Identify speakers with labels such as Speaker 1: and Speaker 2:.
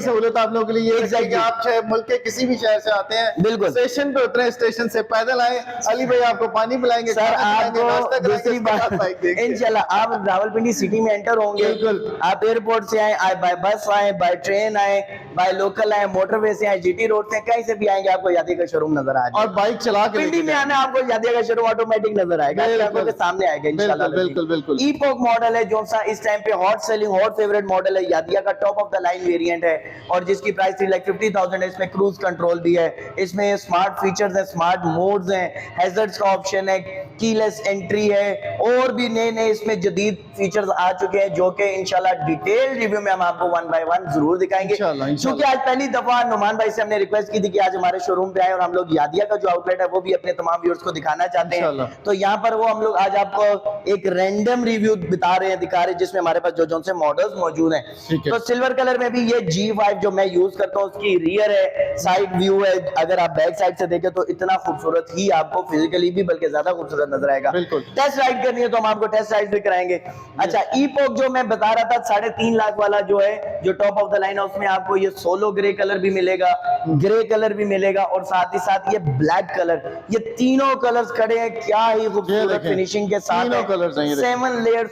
Speaker 1: सहूलत आप लोगों के लिए ये है कि आप चाहे मुल्क के किसी भी शहर से आते हैं,
Speaker 2: बिल्कुल
Speaker 1: स्टेशन पे उतरे, स्टेशन से पैदल आए, अली भाई आपको पानी पिलाएंगे,
Speaker 2: सर। आपको दूसरी बात, इंशाल्लाह आप रावलपिंडी सिटी में एंटर होंगे, आप एयरपोर्ट से आए, बाय बस आए, बाय ट्रेन आए, बाय लोकल आए, मोटरवे से आए, जीटी रोड से कहीं से भी आएंगे, आपको यादिया का शोरूम नजर आ जाएगा।
Speaker 1: और बाइक चला के
Speaker 2: पिंडी में आना आपको यादिया का शोरूम ऑटोमेटिक नजर आएगा, आपके सामने आएगा इंशाल्लाह।
Speaker 1: बिल्कुल बिल्कुल।
Speaker 2: ईपोक मॉडल है जो सा इस टाइम पे hot selling, hot favourite model है, यादिया का top of the line variant है और जिसकी प्राइस 3,50,000 है। इसमें क्रूज कंट्रोल भी है, इसमें स्मार्ट फीचर्स है, स्मार्ट मोड्स हैं, हैजर्ड्स का ऑप्शन है, कीलेस एंट्री है और भी नए नए इसमें जदीद फीचर्स आ चुके हैं जो कि इंशाल्लाह डिटेल रिव्यू में हम आपको वन बाय वन जरूर दिखाएंगे। क्योंकि आज पहली दफा नुमान भाई से हमने रिक्वेस्ट की थी कि आज हमारे शोरूम पे आए और हम लोग यादिया का जो आउटलेट है वो भी अपने तमाम व्यूअर्स को दिखाना चाहते हैं। तो यहाँ पर वो हम लोग आज आपको एक रैंडम रिव्यू बता रहे हैं, दिखा रहे हैं, जिसमें हमारे पास जो से मॉडल्स मौजूद हैं। तो सिल्वर कलर में भी ये G5 जो मैं यूज करता हूँ उसकी रियर है, साइड व्यू है, अगर आप बैक साइड से देखें तो इतना खूबसूरत ही आपको फिजिकली भी बल्कि ज्यादा खूबसूरत नजर आएगा। टेस्ट राइड करनी है तो हम आपको टेस्ट राइड भी कराएंगे। अच्छा, ईपोक जो मैं बता रहा था 3.5 लाख वाला जो है, जो टॉप ऑफ द लाइन है, उसमें आपको ये सोलो ग्रे कलर भी मिलेगा, ग्रे कलर भी मिलेगा और साथ ही साथ ये ब्लैक कलर, ये तीनों कलर्स खड़े हैं, क्या ही खूबसूरत फिनिशिंग के साथ
Speaker 1: 7 लेयर